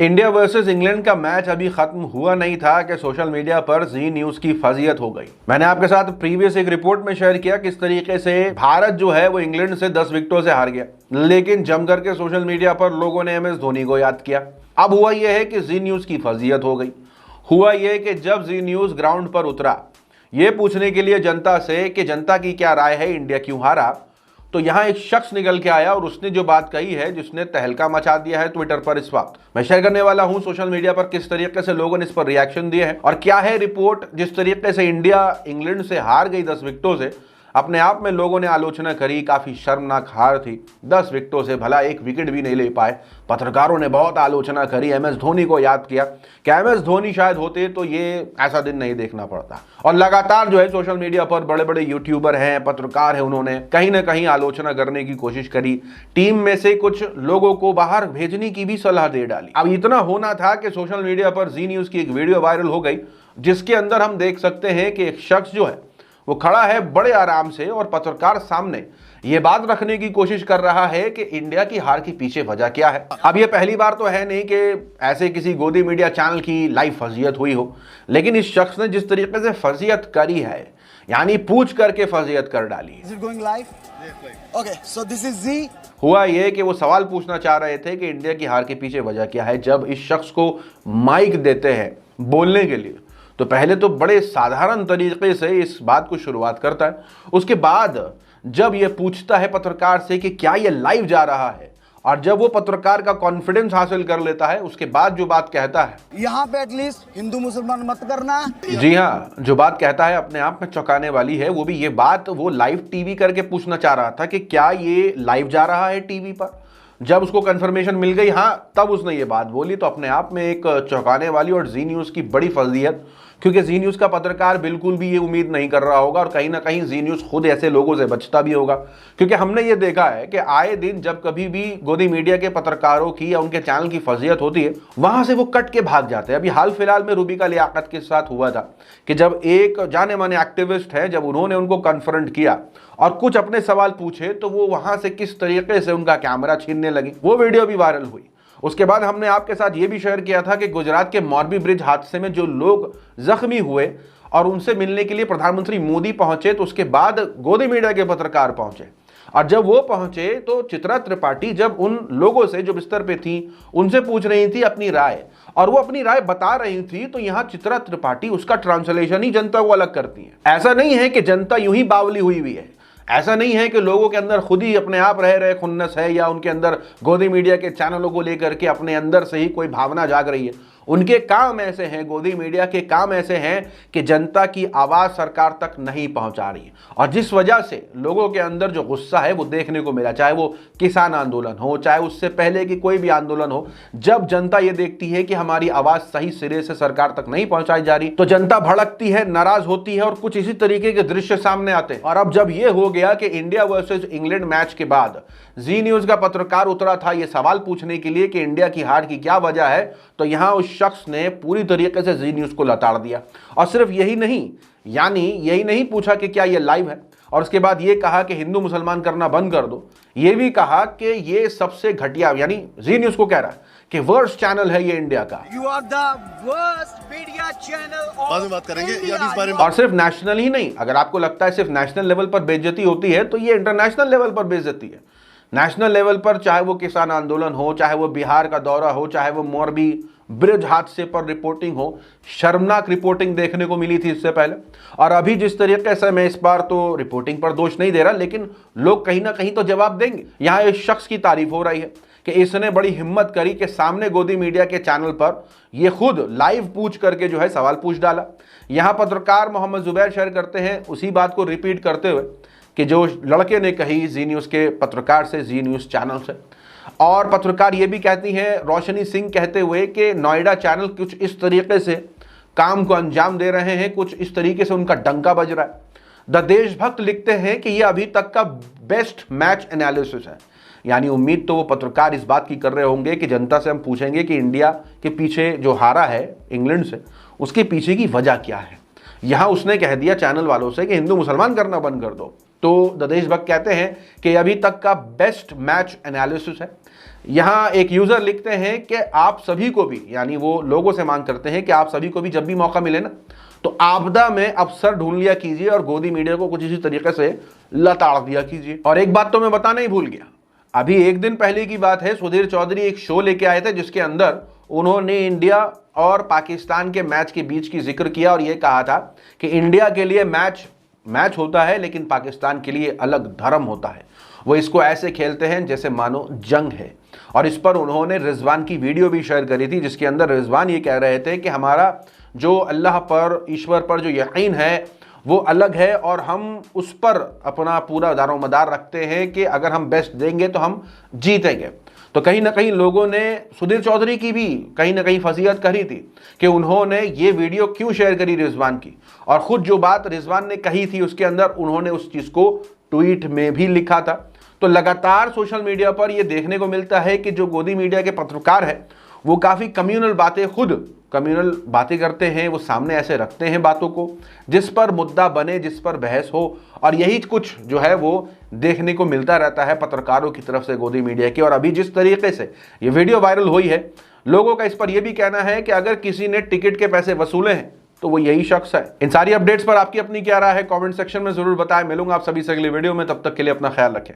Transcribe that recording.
India versus England का match अभी खत्म हुआ नहीं था कि सोशल मीडिया पर जी न्यूज की फजीयत हो गई। मैंने आपके साथ प्रीवियस एक रिपोर्ट में शेयर किया किस तरीके से भारत जो है वो इंग्लैंड से 10 विकेटों से हार गया, लेकिन जम करके सोशल मीडिया पर लोगों ने MS धोनी को याद किया। अब हुआ यह है कि जी न्यूज की फजीयत हो गई। हुआ यह कि जब जी न्यूज ग्राउंड पर उतरा ये पूछने के लिए जनता से कि जनता की क्या राय है, इंडिया क्यों हारा, तो यहां एक शख्स निकल के आया और उसने जो बात कही है जिसने तहलका मचा दिया है ट्विटर पर। इस वक्त मैं शेयर करने वाला हूं सोशल मीडिया पर किस तरीके से लोगों ने इस पर रिएक्शन दिए हैं और क्या है रिपोर्ट। जिस तरीके से इंडिया इंग्लैंड से हार गई 10 विकेटों से, अपने आप में लोगों ने आलोचना करी, काफी शर्मनाक हार थी 10 विकेटों से, भला एक विकेट भी नहीं ले पाए। पत्रकारों ने बहुत आलोचना करी, MS धोनी को याद किया कि MS धोनी शायद होते तो ये ऐसा दिन नहीं देखना पड़ता। और लगातार जो है सोशल मीडिया पर बड़े बड़े यूट्यूबर हैं, पत्रकार हैं, उन्होंने कहीं ना कहीं आलोचना करने की कोशिश करी। टीम में से कुछ लोगों को बाहर भेजने की भी सलाह दे डाली। अब इतना होना था कि सोशल मीडिया पर जी न्यूज की एक वीडियो वायरल हो गई जिसके अंदर हम देख सकते हैं कि एक शख्स जो है वो खड़ा है बड़े आराम से और पत्रकार सामने ये बात रखने की कोशिश कर रहा है कि इंडिया की हार के पीछे वजह क्या है। अब ये पहली बार तो है नहीं कि ऐसे किसी गोदी मीडिया चैनल की लाइव फजीयत हुई हो, लेकिन इस शख्स ने जिस तरीके से फजीयत करी है, यानी पूछ करके फजीयत कर डाली। हुआ ये कि वो सवाल पूछना चाह रहे थे कि इंडिया की हार के पीछे वजह क्या है। जब इस शख्स को माइक देते हैं बोलने के लिए तो पहले तो बड़े साधारण तरीके से इस बात को शुरुआत करता है। उसके बाद जब ये पूछता है पत्रकार से कि क्या ये लाइव जा रहा है, और जब वो पत्रकार का कॉन्फिडेंस हासिल कर लेता है उसके बाद जो बात कहता है, यहाँ पे एटलीस्ट हिंदू मुसलमान मत करना। जी हाँ, जो बात कहता है अपने आप में चौंकाने वाली है। वो भी ये बात वो लाइव टीवी करके पूछना चाह रहा था कि क्या ये लाइव जा रहा है टीवी पर। जब उसको कंफर्मेशन मिल गई, हाँ, तब उसने ये बात बोली। तो अपने आप में एक चौंकाने वाली और जी न्यूज की बड़ी फजीयत, क्योंकि जी न्यूज का पत्रकार बिल्कुल भी ये उम्मीद नहीं कर रहा होगा और कहीं ना कहीं जी न्यूज खुद ऐसे लोगों से बचता भी होगा। क्योंकि हमने ये देखा है कि आए दिन जब कभी भी गोदी मीडिया के पत्रकारों की या उनके चैनल की फजीयत होती है, वहां से वो कट के भाग जाते हैं। अभी हाल फिलहाल में रूबिका लियाकत के साथ हुआ था कि जब एक जाने माने एक्टिविस्ट है, जब उन्होंने उनको कन्फ्रंट किया और कुछ अपने सवाल पूछे तो वो वहां से किस तरीके से उनका कैमरा छीनने लगी, वो वीडियो भी वायरल हुई। उसके बाद हमने आपके साथ ये भी शेयर किया था कि गुजरात के मोरबी ब्रिज हादसे में जो लोग जख्मी हुए और उनसे मिलने के लिए प्रधानमंत्री मोदी पहुंचे, तो उसके बाद गोदी मीडिया के पत्रकार पहुंचे। और जब वो पहुंचे तो चित्रा त्रिपाठी जब उन लोगों से जो बिस्तर पे थी उनसे पूछ रही थी अपनी राय, और वो अपनी राय बता रही थी, तो यहां चित्रा त्रिपाठी उसका ट्रांसलेशन ही जनता को अलग करती है। ऐसा नहीं है कि जनता यूं ही बावली हुई है, ऐसा नहीं है कि लोगों के अंदर खुद ही अपने आप रह रहे खुन्नस है या उनके अंदर गोदी मीडिया के चैनलों को लेकर के अपने अंदर से ही कोई भावना जाग रही है। उनके काम ऐसे हैं, गोदी मीडिया के काम ऐसे हैं कि जनता की आवाज़ सरकार तक नहीं पहुंचा रही है, और जिस वजह से लोगों के अंदर जो गुस्सा है वो देखने को मिला, चाहे वो किसान आंदोलन हो, चाहे उससे पहले की कोई भी आंदोलन हो। जब जनता ये देखती है कि हमारी आवाज़ सही सिरे से सरकार तक नहीं पहुंचाई जा रही तो जनता भड़कती है, नाराज होती है और कुछ इसी तरीके के दृश्य सामने आते हैं। और अब जब ये हो गया कि इंडिया वर्सेज इंग्लैंड मैच के बाद जी न्यूज का पत्रकार उतरा था ये सवाल पूछने के लिए कि इंडिया की हार की क्या वजह है, तो यहां उस शख्स ने पूरी तरीके से जी न्यूज को लताड़ दिया। और सिर्फ यही नहीं, यानी यही नहीं पूछा कि क्या ये लाइव है, और उसके बाद ये कहा कि हिंदू मुसलमान करना बंद कर दो। ये भी कहा कि ये सबसे घटिया, यानी जी न्यूज को कह रहा है कि वर्स्ट चैनल है ये इंडिया का। You are the worst media channel बाद में बात करेंगे या इस बारे में। और सिर्फ नेशनल ही नहीं, अगर आपको लगता है सिर्फ नेशनल लेवल पर बेइज्जती होती है तो ये इंटरनेशनल लेवल पर बेइज्जती है। नेशनल लेवल पर चाहे वो किसान आंदोलन हो, चाहे वो बिहार का दौरा हो, चाहे वो मोरबी ब्रिज हादसे पर रिपोर्टिंग हो, शर्मनाक रिपोर्टिंग देखने को मिली थी इससे पहले। और अभी जिस तरीके से, मैं इस बार तो रिपोर्टिंग पर दोष नहीं दे रहा, लेकिन लोग कहीं ना कहीं तो जवाब देंगे। यहाँ इस शख्स की तारीफ हो रही है कि इसने बड़ी हिम्मत करी कि सामने गोदी मीडिया के चैनल पर ये खुद लाइव पूछ करके जो है सवाल पूछ डाला। यहाँ पत्रकार मोहम्मद जुबैर शेयर करते हैं उसी बात को रिपीट करते हुए कि जो लड़के ने कही जी न्यूज़ के पत्रकार से, जी न्यूज़ चैनल से। और पत्रकार ये भी कहती हैं, रोशनी सिंह कहते हुए, कि नोएडा चैनल कुछ इस तरीके से काम को अंजाम दे रहे हैं, कुछ इस तरीके से उनका डंका बज रहा है। द देशभक्त लिखते हैं कि ये अभी तक का बेस्ट मैच एनालिसिस है। यानी उम्मीद तो वो पत्रकार इस बात की कर रहे होंगे कि जनता से हम पूछेंगे कि इंडिया के पीछे जो हारा है इंग्लैंड से, उसके पीछे की वजह क्या है। यहाँ उसने कह दिया चैनल वालों से कि हिंदू मुसलमान करना बंद कर दो। तो द देशभक्त कहते हैं कि अभी तक का बेस्ट मैच एनालिसिस है। यहां एक यूजर लिखते हैं कि आप सभी को भी, यानी वो लोगों से मांग करते हैं कि आप सभी को भी जब भी मौका मिले ना तो आपदा में अफसर ढूंढ लिया कीजिए और गोदी मीडिया को कुछ इसी तरीके से लताड़ दिया कीजिए। और एक बात तो मैं बताना ही भूल गया, अभी एक दिन पहले की बात है, सुधीर चौधरी एक शो लेके आए थे जिसके अंदर उन्होंने इंडिया और पाकिस्तान के मैच के बीच की जिक्र किया और यह कहा था कि इंडिया के लिए मैच होता है लेकिन पाकिस्तान के लिए अलग धर्म होता है, वो इसको ऐसे खेलते हैं जैसे मानो जंग है। और इस पर उन्होंने रिजवान की वीडियो भी शेयर करी थी जिसके अंदर रिजवान ये कह रहे थे कि हमारा जो अल्लाह पर, ईश्वर पर जो यकीन है वो अलग है और हम उस पर अपना पूरा दारोमदार रखते हैं कि अगर हम बेस्ट देंगे तो हम जीतेंगे। तो कहीं ना कहीं लोगों ने सुधीर चौधरी की भी कहीं ना कहीं फजीहत करी थी कि उन्होंने ये वीडियो क्यों शेयर करी रिजवान की, और खुद जो बात रिजवान ने कही थी उसके अंदर उन्होंने उस चीज़ को ट्वीट में भी लिखा था। तो लगातार सोशल मीडिया पर यह देखने को मिलता है कि जो गोदी मीडिया के पत्रकार है वो काफ़ी कम्युनल बातें करते हैं, वो सामने ऐसे रखते हैं बातों को जिस पर मुद्दा बने, जिस पर बहस हो, और यही कुछ जो है वो देखने को मिलता रहता है पत्रकारों की तरफ से गोदी मीडिया की। और अभी जिस तरीके से ये वीडियो वायरल हुई है, लोगों का इस पर यह भी कहना है कि अगर किसी ने टिकट के पैसे वसूले हैं तो वो यही शख्स है। इन सारी अपडेट्स पर आपकी अपनी क्या राय है, कमेंट सेक्शन में जरूर बताएं। मिलूंगा आप सभी से अगली वीडियो में, तब तक के लिए अपना ख्याल रखें।